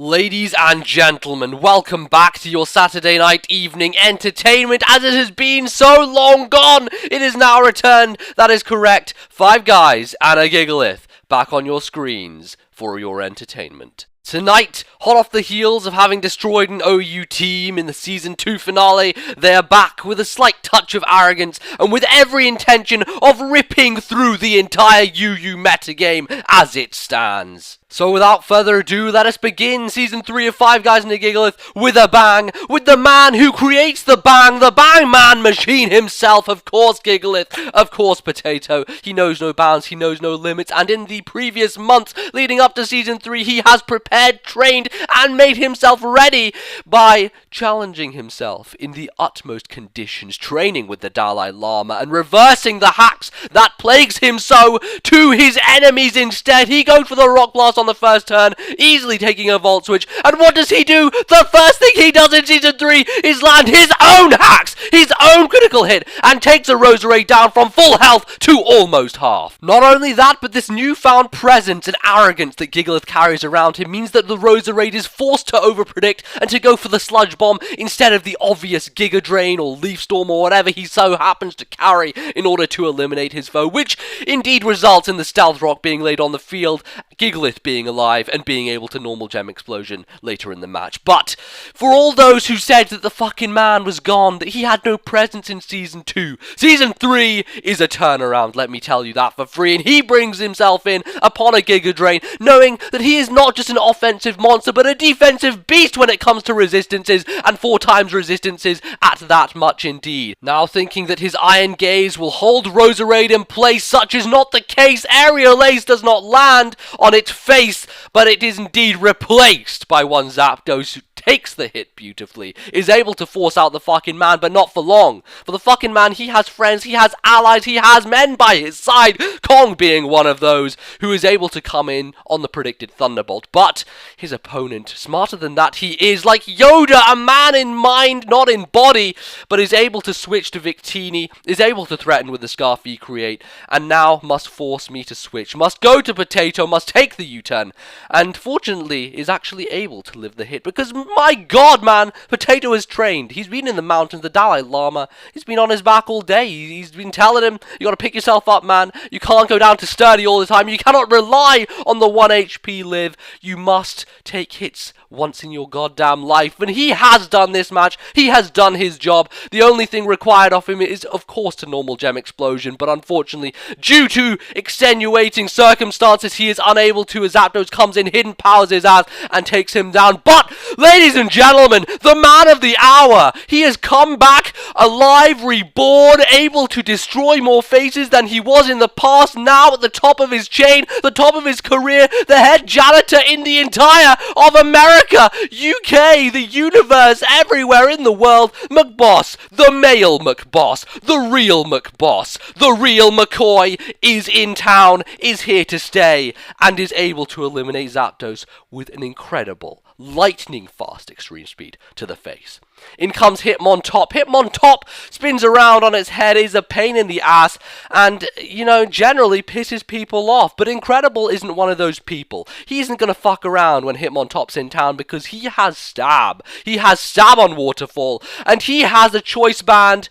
Ladies and gentlemen, welcome back to your Saturday night evening entertainment as it has been so long gone. It is now returned, that is correct. 5 guys and a Gigalith back on your screens for your entertainment. Tonight, hot off the heels of having destroyed an OU team in the Season 2 finale, they are back with a slight touch of arrogance and with every intention of ripping through the entire UU metagame as it stands. So without further ado, let us begin Season 3 of 5 Guys and a Gigalith with a bang, with the man who creates the Bang Man machine himself, of course Gigalith, of course Potato. He knows no bounds, he knows no limits, and in the previous months leading up to Season 3, he has prepared, trained, and made himself ready by challenging himself in the utmost conditions, training with the Dalai Lama, and reversing the hacks that plagues him so to his enemies instead. He goes for the Rock Blast on the first turn, easily taking a Volt Switch, and what does he do? The first thing he does in Season 3 is land his own hacks, his own critical hit, and takes a Roserade down from full health to almost half. Not only that, but this newfound presence and arrogance that Gigalith carries around him means that the Roserade is forced to overpredict and to go for the Sludge Bomb instead of the obvious Giga Drain or Leaf Storm or whatever he so happens to carry in order to eliminate his foe, which indeed results in the Stealth Rock being laid on the field, Gigalith being alive and being able to normal Gem Explosion later in the match. But for all those who said that the fucking man was gone, that he had no presence in Season 2, Season 3 is a turnaround, let me tell you that for free, and he brings himself in upon a Giga Drain, knowing that he is not just an offensive monster, but a defensive beast when it comes to resistances, and 4 times resistances at that much indeed. Now thinking that his Iron Gaze will hold Roserade in place, such is not the case. Aerial Ace does not land on its face, but it is indeed replaced by one Zapdos who takes the hit beautifully, is able to force out the fucking man, but not for long. For the fucking man, he has friends, he has allies, he has men by his side, Kong being one of those, who is able to come in on the predicted Thunderbolt. But his opponent, smarter than that, he is like Yoda, a man in mind, not in body, but is able to switch to Victini, is able to threaten with the Scarf create, and now must force me to switch, must go to Potato, must take the U-turn, and fortunately is actually able to live the hit, because my god, man, Potato is trained. He's been in the mountains, the Dalai Lama, he's been on his back all day. He's been telling him, you gotta pick yourself up, man. You can't go down to sturdy all the time. You cannot rely on the 1 HP live. You must take hits once in your goddamn life. And he has done this match. He has done his job. The only thing required of him is, of course, to normal Gem Explosion. But unfortunately, due to extenuating circumstances, he is unable to, as Zapdos comes in, hidden powers his ass, and takes him down. But, ladies and gentlemen, the man of the hour, he has come back alive, reborn, able to destroy more faces than he was in the past, now at the top of his chain, the top of his career, the head janitor in the entire of America, UK, the universe, everywhere in the world, McBoss, the male McBoss, the real McBoss, the real McCoy is in town, is here to stay, and is able to eliminate Zapdos with an incredible, lightning fast extreme speed to the face. In comes Hitmontop. Hitmontop spins around on its head, is a pain in the ass, and, you know, generally pisses people off. But Incredible isn't one of those people. He isn't gonna fuck around when Hitmontop's in town because he has Stab. He has Stab on Waterfall, and he has a Choice Band,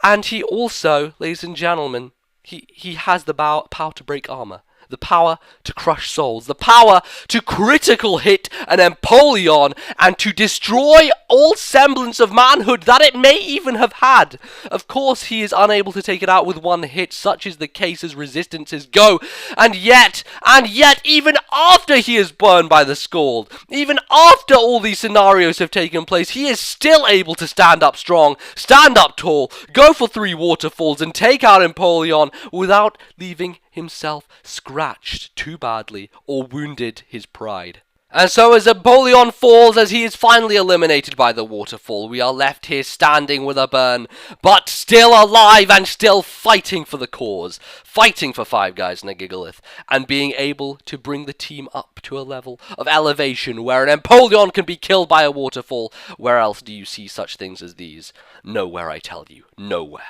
and he also, ladies and gentlemen, he has the power to break armor. The power to crush souls, the power to critical hit an Empoleon and to destroy all semblance of manhood that it may even have had. Of course, he is unable to take it out with one hit, such is the case as resistances go, and yet, even after he is burned by the Scald, even after all these scenarios have taken place, he is still able to stand up strong, stand up tall, go for 3 waterfalls, and take out Empoleon without leaving himself scratched too badly or wounded his pride. And so as Empoleon falls, as he is finally eliminated by the waterfall, we are left here standing with a burn, but still alive and still fighting for the cause, fighting for 5 Guys and a Gigalith, and being able to bring the team up to a level of elevation where an Empoleon can be killed by a waterfall. Where else do you see such things as these? Nowhere, I tell you, nowhere.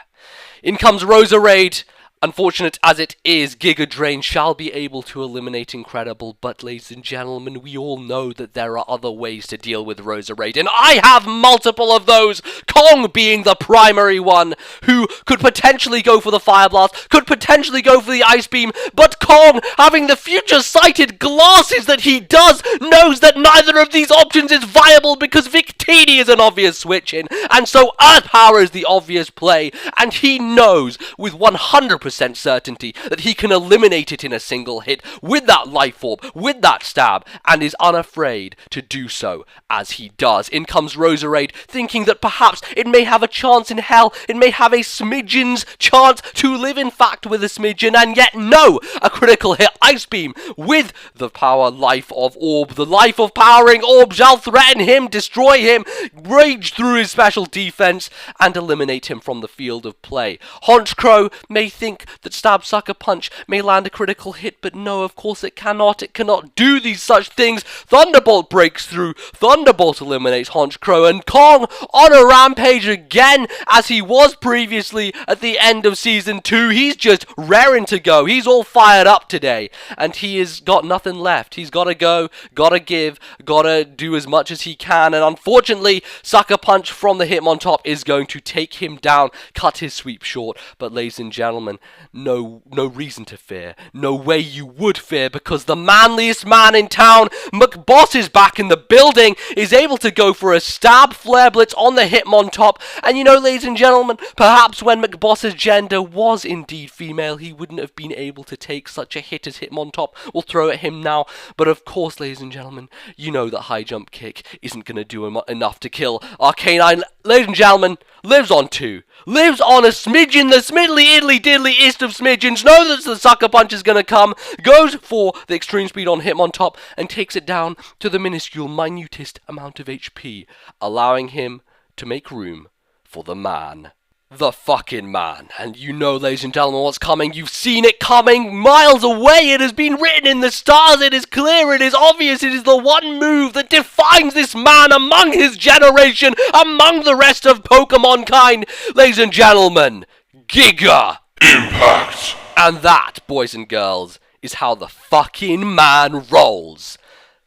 In comes Roserade. Unfortunate as it is, Giga Drain shall be able to eliminate Incredible, but ladies and gentlemen, we all know that there are other ways to deal with Roserade, and I have multiple of those, Kong being the primary one, who could potentially go for the Fire Blast, could potentially go for the Ice Beam, but Kong, having the future-sighted glasses that he does, knows that neither of these options is viable because Victini is an obvious switch-in, and so Earth Power is the obvious play, and he knows with 100% certainty that he can eliminate it in a single hit with that Life Orb, with that stab, and is unafraid to do so as he does. In comes Roserade, thinking that perhaps it may have a chance in hell, it may have a smidgen's chance to live in fact with a smidgen, and yet no! A critical hit Ice Beam with the power Life of Orb. The Life of Powering Orb shall threaten him, destroy him, rage through his special defense, and eliminate him from the field of play. Honchkrow may think that Stab Sucker Punch may land a critical hit, but no, of course it cannot. It cannot do these such things. Thunderbolt breaks through. Thunderbolt eliminates Honchkrow, and Kong on a rampage again, as he was previously at the end of Season 2. He's just raring to go. He's all fired up today, and he has got nothing left. He's got to go, got to give, got to do as much as he can, and unfortunately, Sucker Punch from the Hitmontop is going to take him down, cut his sweep short. But ladies and gentlemen, no reason to fear. No way you would fear, because the manliest man in town, McBoss, is back in the building, is able to go for a stab Flare Blitz on the Hitmontop. And you know, ladies and gentlemen, perhaps when McBoss's gender was indeed female, he wouldn't have been able to take such a hit as Hitmontop will throw at him now. But of course, ladies and gentlemen, you know that high jump kick isn't going to do enough to kill Arcanine. Ladies and gentlemen, lives on 2. Lives on a smidgen, the smidly idly diddly-ist of smidgens, knows that the Sucker Punch is going to come, goes for the extreme speed on Hitmontop, and takes it down to the minuscule, minutest amount of HP, allowing him to make room for the man. The fucking man. And you know, ladies and gentlemen, what's coming. You've seen it coming miles away. It has been written in the stars. It is clear. It is obvious. It is the one move that defines this man among his generation, among the rest of Pokemon kind. Ladies and gentlemen, Giga Impact. And that, boys and girls, is how the fucking man rolls.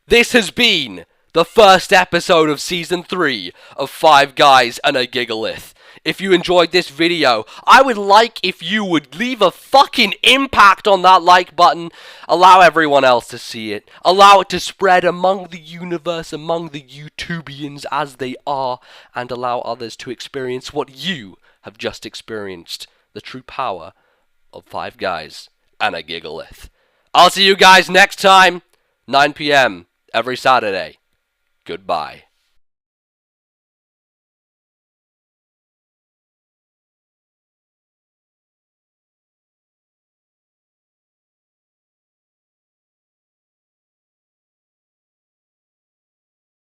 This has been the first episode of Season 3 of 5 Guys and a Gigalith. If you enjoyed this video, I would like if you would leave a fucking impact on that like button. Allow everyone else to see it. Allow it to spread among the universe, among the YouTubians as they are, and allow others to experience what you have just experienced. The true power of 5 Guys and a Gigalith. I'll see you guys next time, 9 PM every Saturday. Goodbye.